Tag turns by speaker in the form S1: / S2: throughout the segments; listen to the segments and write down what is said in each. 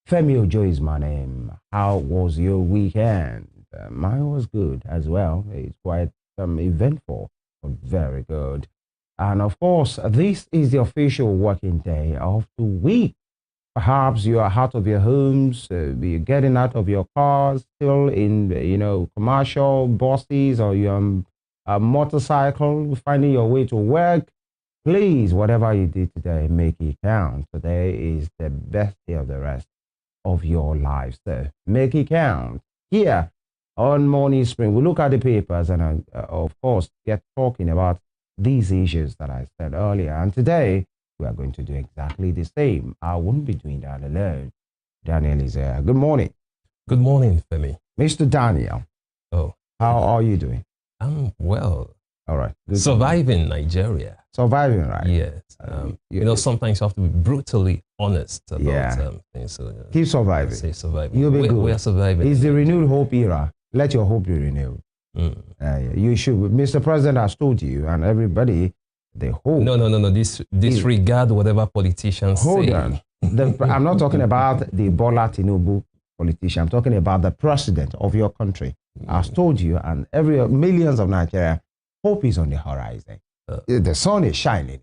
S1: Femi Ojo is my name. How was your weekend? Mine was good as well. It's quite eventful, but very good. And of course, this is the official working day of the week. Perhaps you are out of your homes, you're getting out of your cars, still in, commercial buses or your motorcycle, finding your way to work. Please, whatever you did today, make it count. Today is the best day of the rest of your life. So make it count. Here on Morning Spring, we look at the papers and, of course, get talking about these issues that I said earlier. And today, we are going to do exactly the same. I won't be doing that alone. Daniel is here. Good morning.
S2: Good morning, Femi.
S1: Mr. Daniel.
S2: Oh.
S1: How are you doing?
S2: I'm well.
S1: All right. Good.
S2: Surviving Nigeria.
S1: Surviving, right?
S2: Yes. Sometimes you have to be brutally honest about things. So,
S1: keep surviving.
S2: Say surviving.
S1: You'll be good.
S2: We are surviving.
S1: It's the renewed hope era. Let your hope be renewed. You should. Mr. President has told you and everybody, the hope.
S2: No. Disregard whatever politicians say.
S1: Hold on. I'm not talking about the Bola Tinubu politician. I'm talking about the president of your country. Has told you and millions of Nigeria, hope is on the horizon. The sun is shining.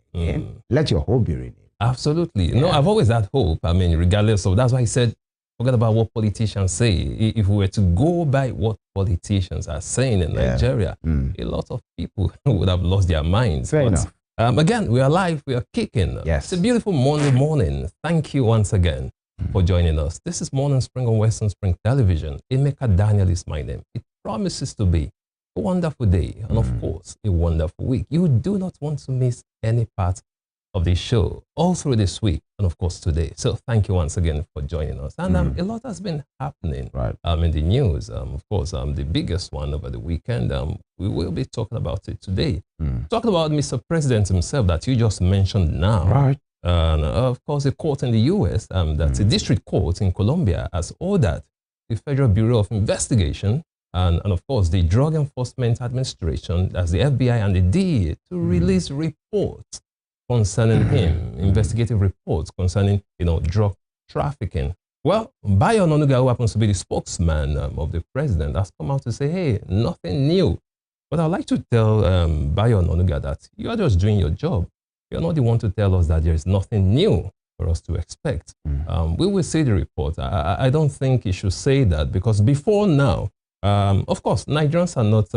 S1: Let your hope be renewed.
S2: Absolutely. Yeah. No, I've always had hope. I mean, regardless of, that's why I said, forget about what politicians say. If we were to go by what politicians are saying in Nigeria, a lot of people would have lost their minds.
S1: Fair enough.
S2: Again, we are live, we are kicking.
S1: Yes.
S2: It's a beautiful Monday morning. Thank you once again for joining us. This is Morning Spring on Western Spring Television. Emeka Daniel is my name. It promises to be a wonderful day and, of course, a wonderful week. You do not want to miss any part of the show all through this week and, of course, today. So thank you once again for joining us. And a lot has been happening in the news. Of course, the biggest one over the weekend, we will be talking about it today. Talking about Mr. President himself that you just mentioned now.
S1: Right.
S2: And, of course, a court in the U.S., that's a district court in Colombia, has ordered the Federal Bureau of Investigation and, of course, the Drug Enforcement Administration, that's the FBI and the DEA, to release reports concerning him, investigative reports concerning, drug trafficking. Well, Bayo Ononuga, who happens to be the spokesman of the president, has come out to say, hey, nothing new. But I'd like to tell Bayo Ononuga that you are just doing your job. You're not the one to tell us that there is nothing new for us to expect. We will see the report. I don't think you should say that because before now, of course, Nigerians are not,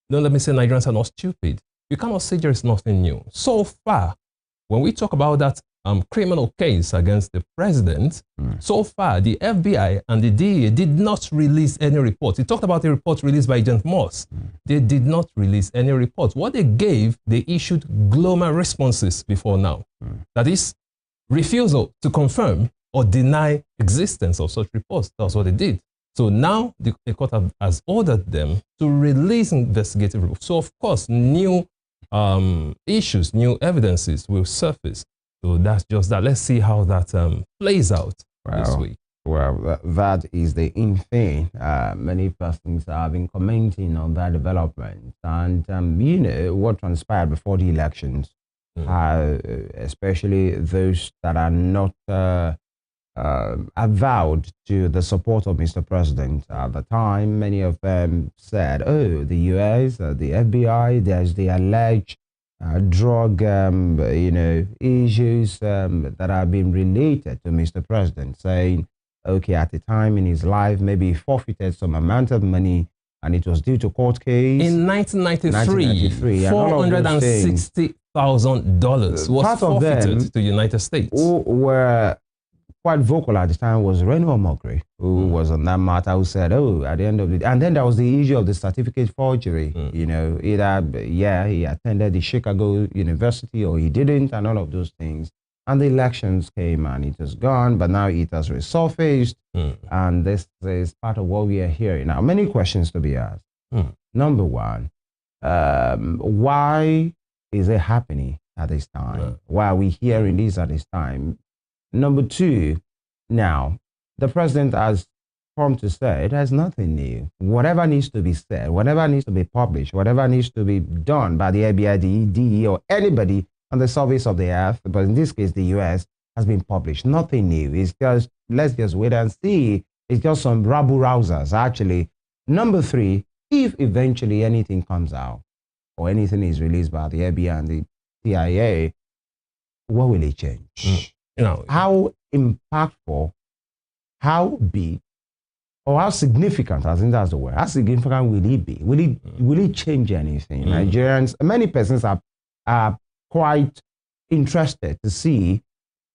S2: let me say Nigerians are not stupid. You cannot say there is nothing new. So far, when we talk about that criminal case against the president, so far, the FBI and the DEA did not release any report. He talked about a report released by Agent Moss. They did not release any report. What they gave, they issued global responses before now. That is, refusal to confirm or deny existence of such reports. That's what they did. So now the court has ordered them to release investigative reports. So of course, new issues, new evidences will surface. So that's just that. Let's see how that plays out this week.
S1: Well, that is the thing. Many persons have been commenting on that development. And, what transpired before the elections, especially those that are not avowed to the support of Mr. President. At the time, many of them said, oh, the US, the FBI, there's the alleged drug, issues that have been related to Mr. President, saying, okay, at the time in his life, maybe he forfeited some amount of money and it was due to court case.
S2: In 1993 $460,000 was forfeited to the United States.
S1: Who were quite vocal at the time was Reno Omogri, who was on that matter, who said, oh, at the end of the day, and then there was the issue of the certificate forgery, either, he attended the Chicago University or he didn't, and all of those things. And the elections came and it was gone, but now it has resurfaced, and this is part of what we are hearing. Now, many questions to be asked. Number one, why is it happening at this time? Why are we hearing this at this time? Number two, now, the president has come to say there's nothing new. Whatever needs to be said, whatever needs to be published, whatever needs to be done by the FBI, the DE, or anybody on the surface of the earth, but in this case, the US, has been published. Nothing new. It's just, let's just wait and see. It's just some rabble-rousers, actually. Number 3, if eventually anything comes out or anything is released by the FBI and the CIA, what will it change?
S2: You know,
S1: how impactful, how big, or how significant, I think that's the word, how significant will it be? Will it change anything? Nigerians, many persons are quite interested to see,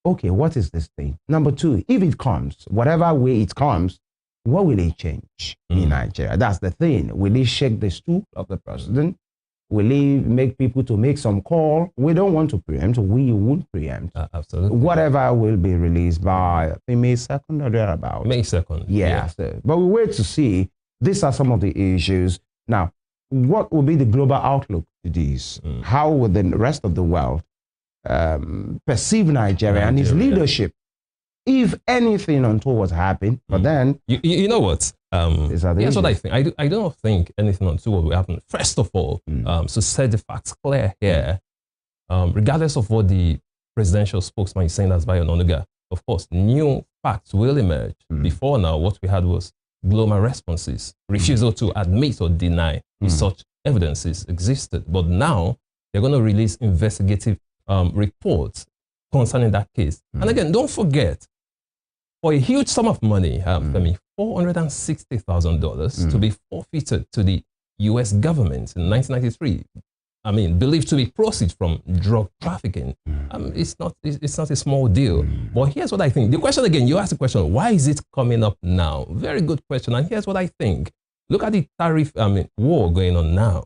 S1: okay, what is this thing? Number 2, if it comes, whatever way it comes, what will it change in Nigeria? That's the thing. Will it shake the stool of the president? Will it make people to make some call? We don't want to preempt. We won't preempt.
S2: Absolutely.
S1: Whatever will be released by, I think, May 2nd or thereabout.
S2: May 2nd.
S1: Yeah. So, but we wait to see. These are some of the issues. Now, what will be the global outlook to these? How will the rest of the world perceive Nigeria and its leadership? If anything untoward happen, but then...
S2: You know what? Here's what I think. I don't think anything untoward will happen. First of all, to set the facts clear here, regardless of what the presidential spokesman is saying, that's Bayo Onanuga, of course, new facts will emerge. Before now, what we had was global responses, refusal to admit or deny if such evidences existed. But now, they're going to release investigative reports concerning that case. And again, don't forget, for a huge sum of money, $460,000 to be forfeited to the U.S. government in 1993. I mean, believed to be proceeds from drug trafficking. It's not a small deal. But here's what I think. The question again, you asked the question, why is it coming up now? Very good question. And here's what I think. Look at the tariff war going on now.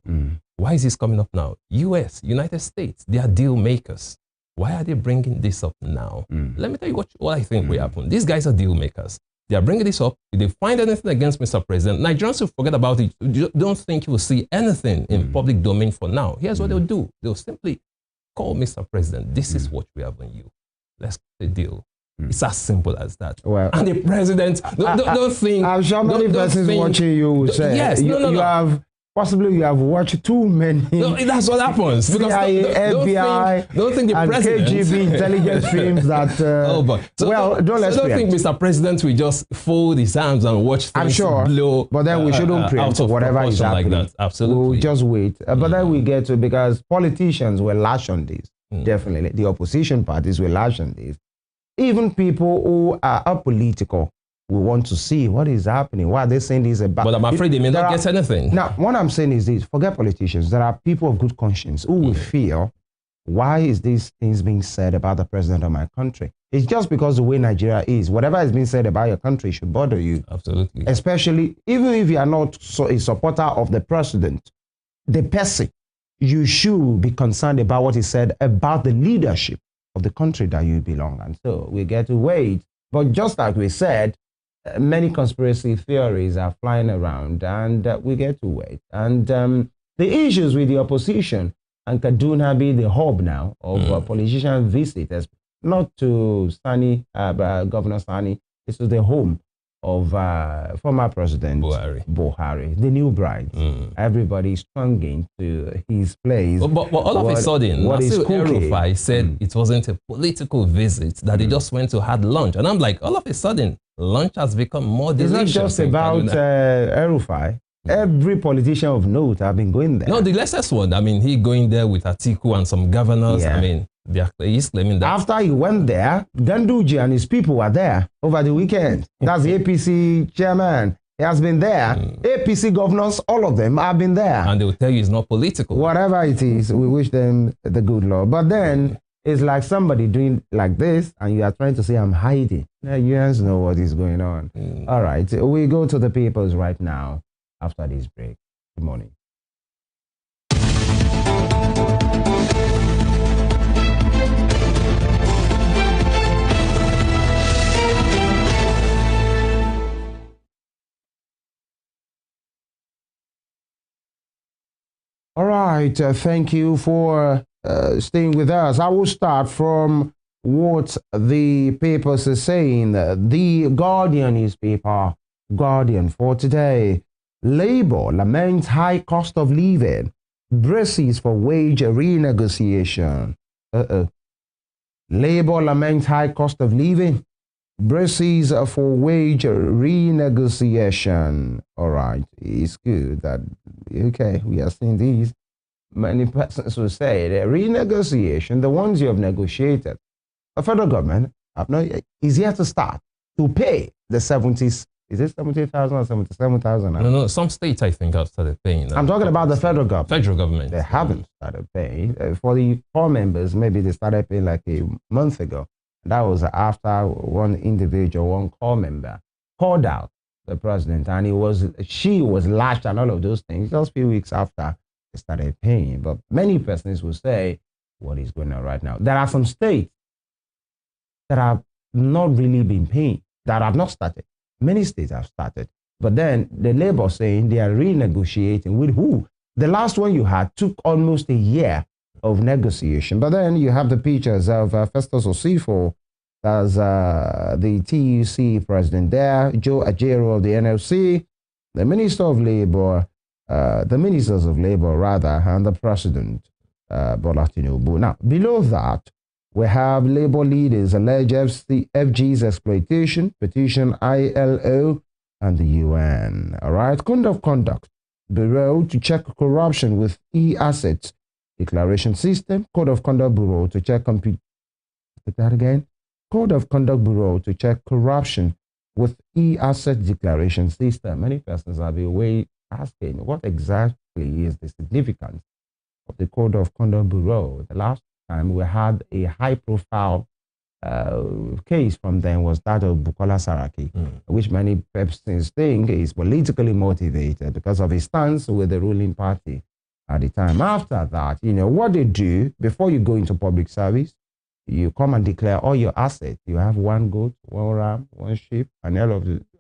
S2: Why is this coming up now? U.S., United States, they are deal makers. Why are they bringing this up now? Let me tell you what I think will happen. These guys are deal makers. They are bringing this up. If they find anything against Mr. President, Nigerians will forget about it. You don't think you will see anything in public domain for now. Here's what they'll do. They'll simply call Mr. President. This is what we have on you. Let's get a deal. It's as simple as that. Well, and the president, don't think...
S1: I'm sure many persons watching you will say,
S2: yes,
S1: you have... Possibly you have watched too many.
S2: No, that's what happens.
S1: CIA, FBI,
S2: don't think the
S1: and
S2: president,
S1: KGB intelligence films that.
S2: Don't think Mr. President will just fold his arms and watch things blow.
S1: But then we shouldn't preempt whatever is happening.
S2: Like that. Absolutely.
S1: We'll just wait. But then we get to, because politicians will lash on this. Definitely, the opposition parties will lash on this. Even people who are apolitical. We want to see what is happening. Why are they saying this about?
S2: But I'm afraid they may not get anything.
S1: Now, what I'm saying is this: forget politicians. There are people of good conscience who will feel, why is these things being said about the president of my country? It's just because the way Nigeria is. Whatever is being said about your country should bother you.
S2: Absolutely.
S1: Especially even if you are not a supporter of the president, the person, you should be concerned about what is said about the leadership of the country that you belong. And so we get to wait. But just like we said, many conspiracy theories are flying around, and we get to wait. And the issues with the opposition and Kaduna be the hub now of politician visitors, not to Sani, Governor Sani, it's to the home of former President Buhari, the new bride. Everybody is thronging to his place.
S2: But all of a sudden, Nasir El-Rufai said it wasn't a political visit, that they just went to have lunch. And I'm like, all of a sudden, lunch has become more delicious.
S1: It's not just about El-Rufai. Every politician of note have been going there.
S2: No, the latest one, I mean, he going there with Atiku and some governors. I mean, he's claiming that.
S1: After he went there, Ganduje and his people were there over the weekend. That's the APC chairman. He has been there. APC governors, all of them have been there.
S2: And they will tell you it's not political.
S1: Whatever it is, we wish them the good Lord. But then, it's like somebody doing like this, and you are trying to say, I'm hiding. Now, you guys know what is going on. All right, we go to the papers right now after this break. Good morning. All right, thank you for staying with us. I will start from what the papers are saying. The Guardian newspaper, Guardian for today. Labour laments high cost of living, braces for wage renegotiation. Labor laments high cost of living. Braces for wage renegotiation. All right, it's good that, okay, we are seeing these. Many persons will say the renegotiation, the ones you have negotiated, the federal government is yet to start to pay the 70s. Is it 70,000 or 77,000?
S2: No. Some states, I think, have started paying.
S1: I'm talking about the federal government.
S2: Federal government.
S1: They haven't started paying. For the core members, maybe they started paying like a month ago. That was after one individual, one core member, called out the president, and she was lashed and all of those things just a few weeks after they started paying. But many persons will say, what is going on right now? There are some states that have not really been paying, that have not started. Many states have started. But then the labor saying they are renegotiating with who? The last one you had took almost a year of negotiation. But then you have the pictures of Festus Osifo as the TUC president there, Joe Ajero of the NLC, the Minister of Labor, the Ministers of Labor rather, and the President, Bola Tinubu. Now, below that, we have labor leaders allege FG's exploitation, petition ILO and the UN. All right, Code of Conduct Bureau to check corruption with e-assets declaration system. Code of Conduct Bureau to check Code of Conduct Bureau to check corruption with e-asset declaration system. Many persons have been way asking what exactly is the significance of the Code of Conduct Bureau. The last time we had a high-profile case from them was that of Bukola Saraki, which many persons think is politically motivated because of his stance with the ruling party at the time. After that, what they do before you go into public service, you come and declare all your assets. You have one goat, one ram, one sheep, and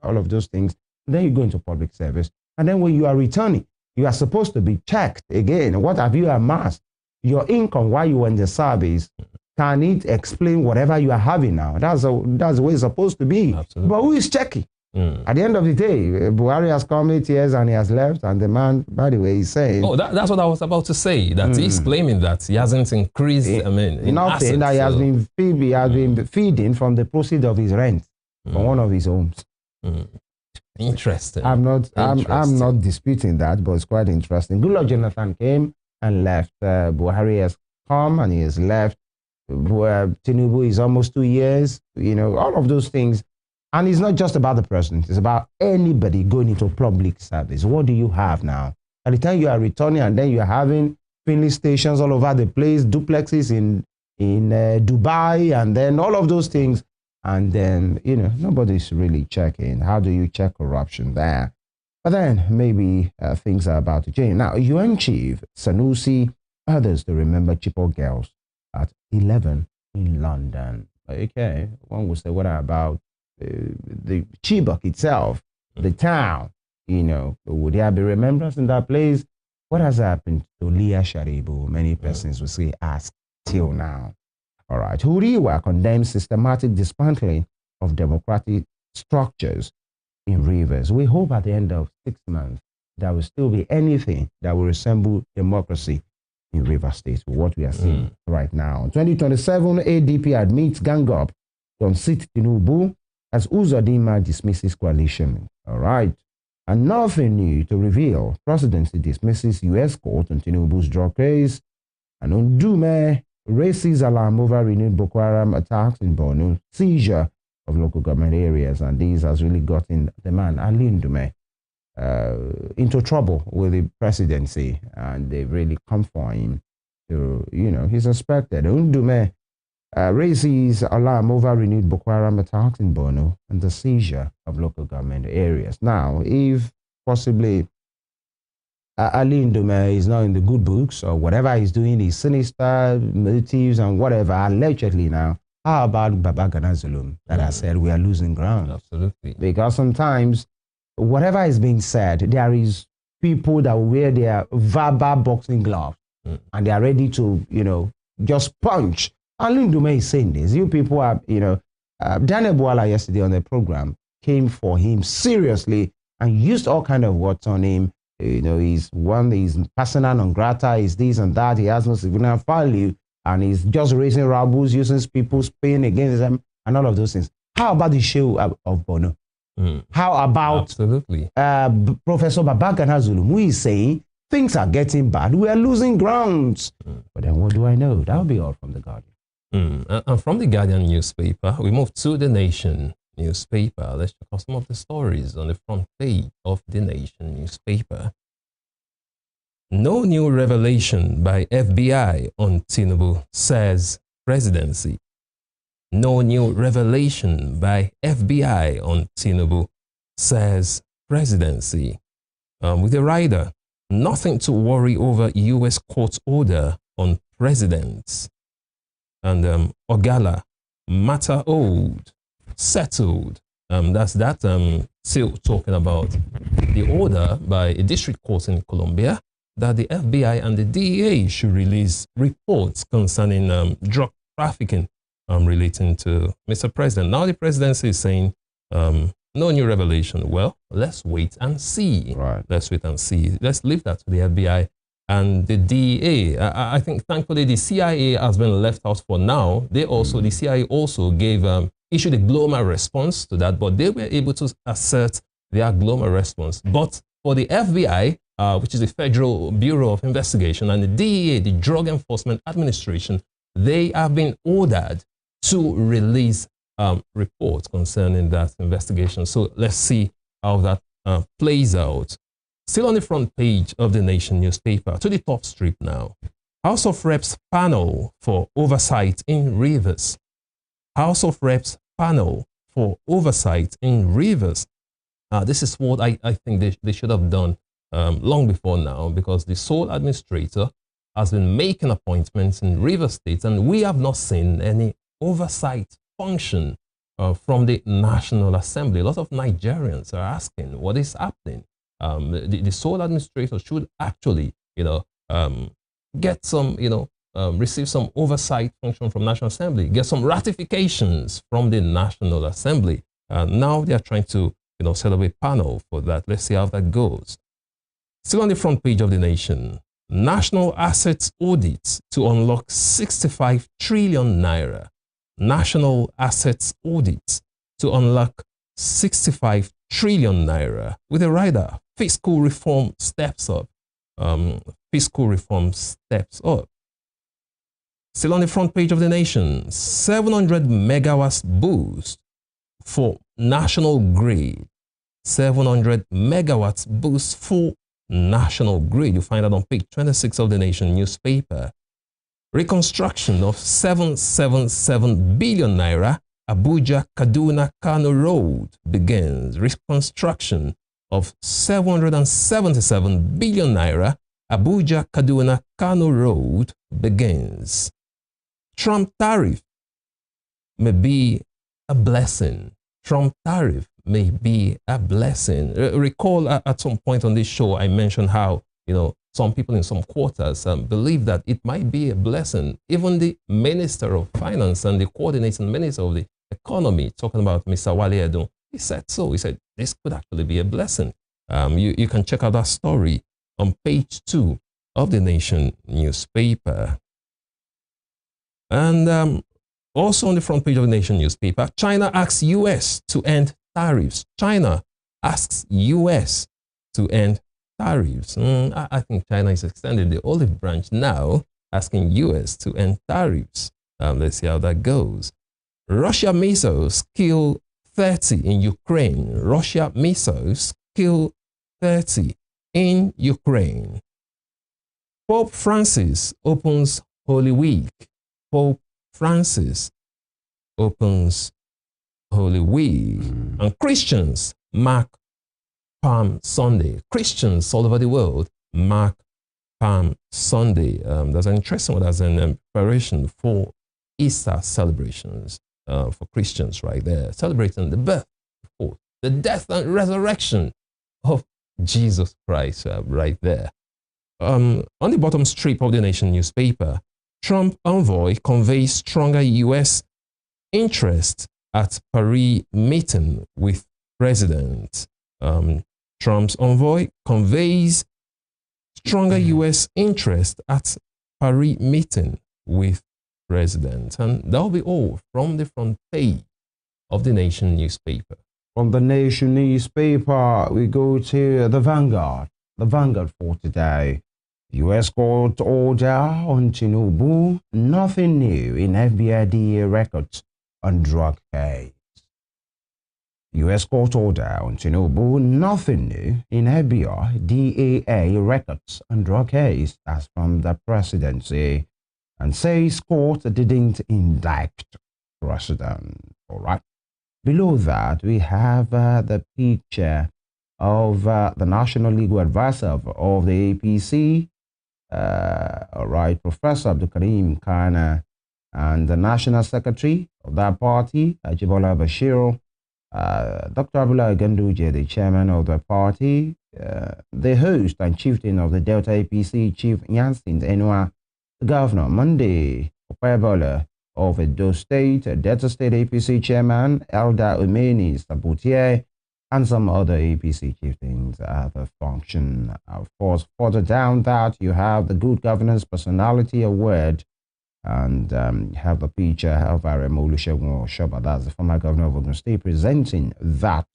S1: all of those things. Then you go into public service. And then when you are returning, you are supposed to be checked again. What have you amassed? Your income while you were in the service, can it explain whatever you are having now? That's the way it's supposed to be.
S2: Absolutely.
S1: But who is checking? At the end of the day, Buhari has come 8 years and he has left, and the man, by the way, is saying...
S2: Oh, that's what I was about to say, that he's claiming that he hasn't increased, in
S1: nothing, that he has been feeding from the proceeds of his rent from one of his homes.
S2: Interesting.
S1: I'm not disputing that, but it's quite interesting. Goodluck Jonathan came and left. Buhari has come and he has left. Tinubu is almost 2 years, all of those things. And it's not just about the president. It's about anybody going into public service. What do you have now? At the time you are returning, and then you are having filling stations all over the place, duplexes in Dubai, and then all of those things. And then, nobody's really checking. How do you check corruption there? But then maybe things are about to change. Now, UN Chief Sanusi, others to remember Chibok girls at 11 in London. Okay, one would say, what about the Chibok itself, the town? Would there be remembrance in that place? What has happened to Leah Sharibu? Many persons will say, ask till now. All right. Huriwa condemns systematic dismantling of democratic structures in rivers. We hope at the end of 6 months there will still be anything that will resemble democracy in River State, what we are seeing right now. 2027, ADP admits gang up to unseat Tinubu as Uzodinma dismisses coalition. All right. And nothing new to reveal. Presidency dismisses U.S. court on Tinubu's drug case. And Ndume raises alarm over renewed Boko Haram attacks in Borno, seizure of local government areas. And this has really gotten the man, Ali Ndume, into trouble with the presidency. And they've really come for him to, he's suspected. Ndume raises alarm over renewed Boko Haram attacks in Borno and the seizure of local government areas. Now, if possibly Ali Ndume is not in the good books, or whatever he's doing is sinister motives and whatever, allegedly now, how about Baba Gana Zulum that I said we are losing ground?
S2: Absolutely.
S1: Because sometimes whatever is being said, there is people that wear their verbal boxing gloves and they are ready to, just punch. Ali Ndume is saying this. You people are, Daniel Bwala yesterday on the program came for him seriously and used all kind of words on him. He's persona non grata, he's this and that, he has no civilian value. and he's just raising rabbles, using people's pain against them, and all of those things. How about the show of Bono? How about
S2: absolutely
S1: Professor Babagana Zulum, who is saying things are getting bad, we are losing grounds? But then what do I know? That'll be all from The Guardian.
S2: And from The Guardian newspaper, we move to The Nation newspaper. Let's check out some of the stories on the front page of The Nation newspaper. No new revelation by FBI on Tinubu, says presidency. No new revelation by FBI on Tinubu, says presidency. With a rider, nothing to worry over U.S. court order on presidents. And Ogala, matter old, settled. That's that still talking about the order by a district court in Colombia that the FBI and the DEA should release reports concerning drug trafficking relating to Mr. President. Now the presidency is saying no new revelation. Well, let's wait and see.
S1: Right.
S2: Let's wait and see. Let's leave that to the FBI and the DEA. I think thankfully the CIA has been left out for now. They also, the CIA also gave, issued a global response to that, but they were able to assert their global response. But for the FBI, which is the Federal Bureau of Investigation, and the DEA, the Drug Enforcement Administration, they have been ordered to release reports concerning that investigation. So let's see how that plays out. Still on the front page of The Nation newspaper, to the top strip now. House of Reps panel for oversight in Rivers. House of Reps panel for oversight in Rivers. This is what I think they should have done long before now, because the sole administrator has been making appointments in Rivers State, and we have not seen any oversight function from the National Assembly. A lot of Nigerians are asking what is happening. The sole administrator should actually, get some, receive some oversight function from National Assembly, get some ratifications from the National Assembly. Now they are trying to, set up a panel for that. Let's see how that goes. Still on the front page of The Nation, National Assets Audit to unlock 65 trillion naira. National Assets Audit to unlock 65 trillion naira. With a rider, fiscal reform steps up. Fiscal reform steps up. Still on the front page of The Nation, 700 megawatts boost for national grid. 700 megawatts boost for national grid. You find that on page 26 of The Nation newspaper. Reconstruction of 777 billion naira Abuja Kaduna Kano Road begins. Reconstruction of 777 billion naira Abuja Kaduna Kano Road begins. Trump tariff may be a blessing. Trump tariff may be a blessing. Recall at some point on this show, I mentioned how, some people in some quarters believe that it might be a blessing. Even the Minister of Finance and the coordinating Minister of the Economy, talking about Mr. Wale Edun, he said so. He said this could actually be a blessing. You can check out that story on page 2 of The Nation newspaper. And also on the front page of The Nation newspaper, China asks U.S. to end tariffs. China asks U.S. to end tariffs. I think China is extending the olive branch now, asking U.S. to end tariffs. Let's see how that goes. Russia missiles kill 30 in Ukraine. Russia missiles kill 30 in Ukraine. Pope Francis opens Holy Week. Pope Francis opens Holy Week. And Christians mark Palm Sunday. Christians all over the world mark Palm Sunday. There's an interesting one. There's an preparation for Easter celebrations for Christians right there, celebrating the birth, of course, the death and resurrection of Jesus Christ right there. On the bottom strip of The Nation newspaper, Trump envoy conveys stronger U.S. interest at Paris meeting with president. Trump's envoy conveys stronger U.S. interest at Paris meeting with president. And that will be all from the front page of the Nation newspaper.
S1: From the Nation newspaper, we go to the Vanguard. The Vanguard for today. U.S. court order on Tinubu. Nothing new in FBI DA records on drug case. U.S. court order on Tinubu. Nothing new in FBI DAA records on drug case, as from the presidency, and says court didn't indict president. All right. Below that, we have the picture of the National Legal Advisor of the APC, all right, Professor Abdul Karim Kana, and the National Secretary of that party, Ajibola Bashir, Dr. Abdullah Ganduje, the chairman of the party, the host and chieftain of the Delta APC, Chief Yasin Enua, the governor, Monday, Opebola of Edo State, Delta State APC chairman, Elder Umeni Sabutier, and some other APC chieftains at the function. Of course, further down that, you have the Good Governance Personality Award, and have the picture of Olusegun Oshoba, that's the former governor of Ogun State, presenting that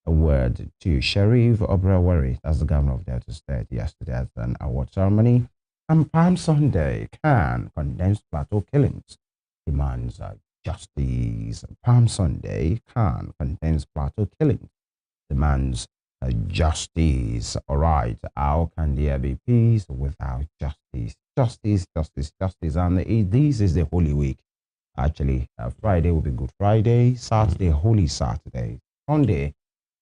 S1: award to Sheriff Obrawari, that's the governor of Delta State, yesterday at an award ceremony. And Palm Sunday can condemn plateau killings, demands justice. Palm Sunday can condemn plateau killings, demands justice. All right, how can there be peace without justice? Justice, justice, justice. And this is the Holy Week. Actually, Friday will be Good Friday, Saturday, Holy Saturday, Sunday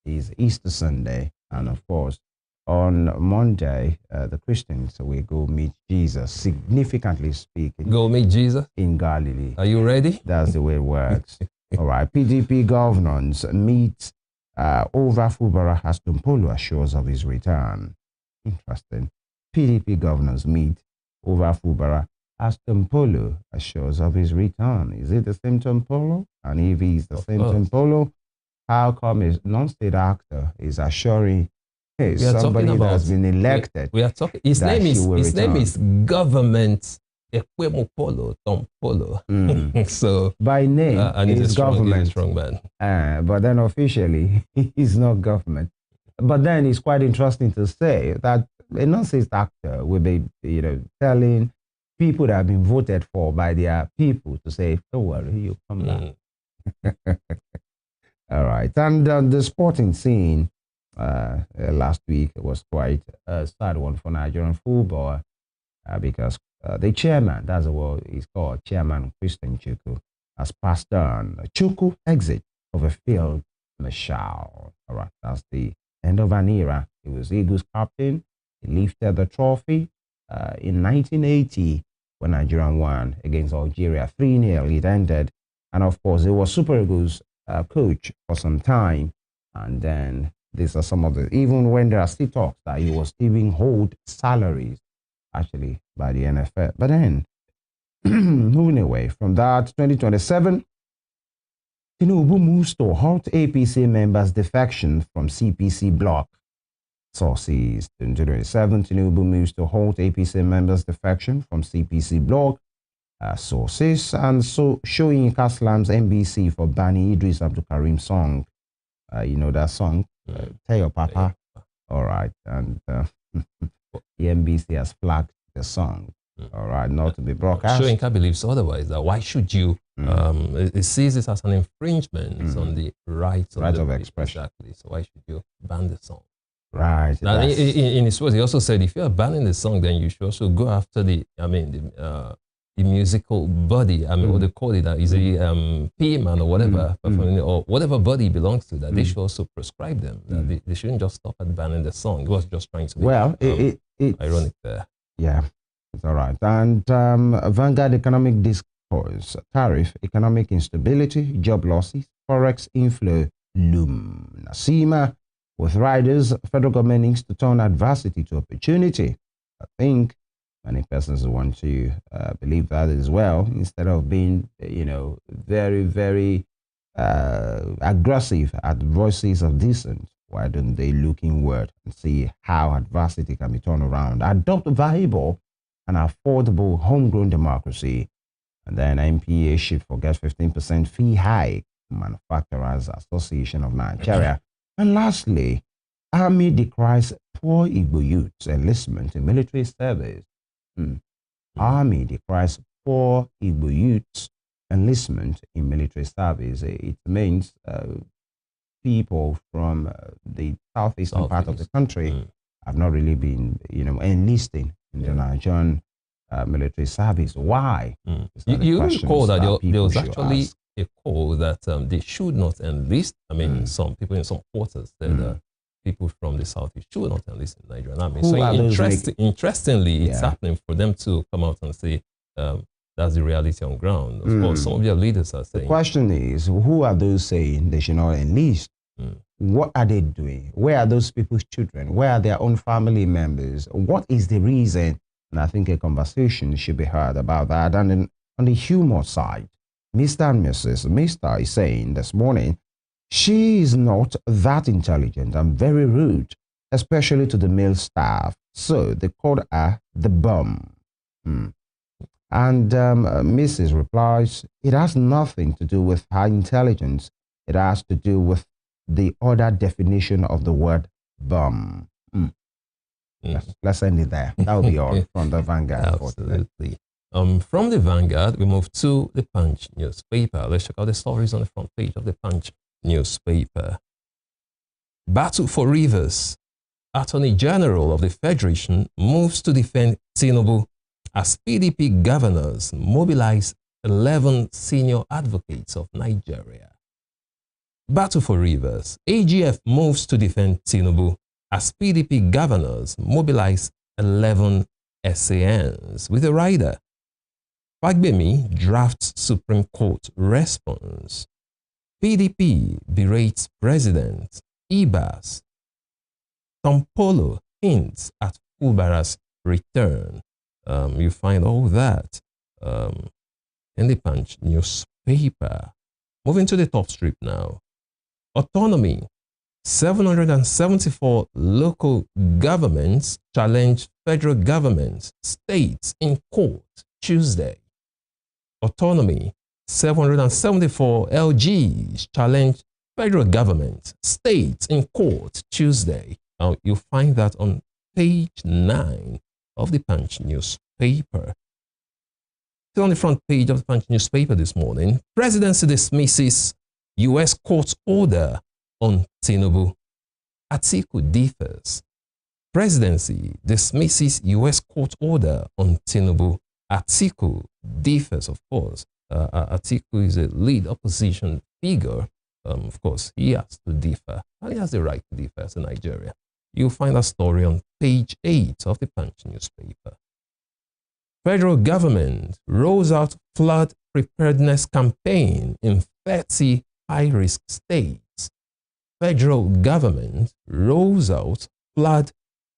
S1: is Easter Sunday, and of course, on Monday, the Christians will go meet Jesus, significantly speaking.
S2: Go meet Jesus?
S1: In Galilee.
S2: Are you ready?
S1: That's the way it works. All right, PDP governors meet over Fubara as Tumpolo assures of his return. Interesting. PDP governors meet over Fubara as Tumpolo assures of his return. Is it the same Tumpolo? And if he's the same Tumpolo, how come a non-state actor is assuring somebody that's been elected?
S2: We are talking. His name is Government Ekwemopolo Tompolo. So
S1: by name,
S2: and
S1: he's government.
S2: He's a strong man.
S1: But then officially, he's not government. But then it's quite interesting to say that a non-state actor will be, telling people that have been voted for by their people to say, "Don't worry, you come back." All right, and the sporting scene last week was quite a sad one for Nigerian football because the chairman, that's what he's called, Chairman Christian Chukwu, has passed on. Chukwu exit of a field marshal. All right, that's the end of an era. He was Eagles captain. He lifted the trophy in 1980 when Nigeria won against Algeria 3-0. It ended, and of course, he was Super Eagles coach for some time, and then these are some of the, even when there are still talks that he was even hold salaries actually by the NFL. But then, moving away from that, 2027, Tinubu moves to halt APC members' defection from CPC bloc. Sources, 2027, Tinubu moves to halt APC members' defection from CPC bloc. Sources, and so showing Kaslam's NBC for banning Idris Abdul Karim's song. You know that song, Tell Your Papa. All right, and the NBC has flagged the song. All right, not to be broadcast.
S2: Shoyinka believes otherwise. That why should you? It sees it as an infringement on the rights of expression. Exactly. So why should you ban the song?
S1: Right.
S2: Now, in his words, he also said, if you are banning the song, then you should also go after the musical body. I mean, what they call it, is a P-man or whatever, or whatever body it belongs to, that they should also prescribe them. That they shouldn't just stop at banning the song. He was just trying to be it's ironic there.
S1: Yeah, it's all right. And Vanguard economic discourse, tariff, economic instability, job losses, forex inflow loom. Nasima, with riders, federal government needs to turn adversity to opportunity. I think many persons want to believe that as well, instead of being, very, very aggressive at voices of dissent. Why don't they look inward and see how adversity can be turned around? Adopt a viable and affordable homegrown democracy And then NPA should forget 15% fee hike, Manufacturers Association of Nigeria. And lastly, Army decries poor Igbo youths enlistment in military service. Army decries poor Igbo youths enlistment in military service. It means people from the southeastern part of the country have not really been, enlisting in the Nigerian military service. Why?
S2: You recall that there was actually a call that they should not enlist. I mean, some people in some quarters said people from the southeast should not enlist in Nigerian army. So interestingly, it's happening for them to come out and say that's the reality on ground. Of course, some of their leaders are saying.
S1: The question is, who are those saying they should not enlist? What are they doing? Where are those people's children? Where are their own family members? What is the reason? And I think a conversation should be had about that. And then on the humor side, Mr. and Mrs. Mr. is saying this morning, she is not that intelligent and very rude, especially to the male staff. So they called her the bum. And Mrs. replies, it has nothing to do with her intelligence. It has to do with the other definition of the word bum. Let's end it there. That will be all from the Vanguard.
S2: Absolutely. From the Vanguard, we move to the Punch newspaper. Let's check out the stories on the front page of the Punch newspaper. Battle for Rivers. Attorney General of the Federation moves to defend Tinubu as PDP governors mobilize 11 senior advocates of Nigeria. Battle for Rivers. AGF moves to defend Tinubu as PDP governors mobilize 11 SANs with a rider. Fagbemi drafts Supreme Court response. PDP berates President. Ibas. Tompolo hints at Fulbara's return. You find all that in the Punch newspaper. Moving to the top strip now. Autonomy. 774 local governments challenge federal government, states in court Tuesday. Autonomy. 774 LGs challenge federal government, states in court Tuesday. You'll find that on page 9 of the Punch newspaper. Still on the front page of the Punch newspaper this morning, presidency dismisses U.S. court's order on Tinubu. Atiku differs. Presidency dismisses U.S. court order on Tinubu. Atiku differs, of course. Atiku is a lead opposition figure. Of course, he has to differ. And he has the right to differ as a Nigerian. You'll find that story on page 8 of the Punch newspaper. Federal government rolls out flood preparedness campaign in 30 high-risk states. Federal government rolls out flood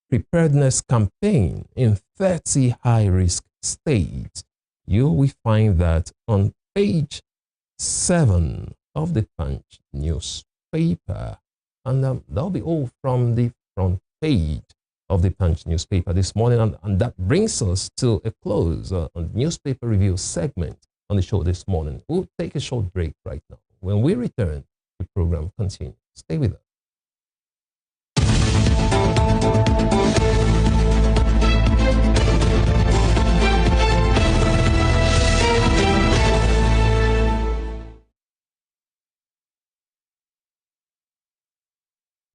S2: preparedness campaign in 30 high-risk states. You will find that on page 7 of the Punch newspaper. And that'll be all from the front page of the Punch newspaper this morning. And that brings us to a close on the newspaper review segment on the show this morning. We'll take a short break right now. When we return, the program continues. Stay with us.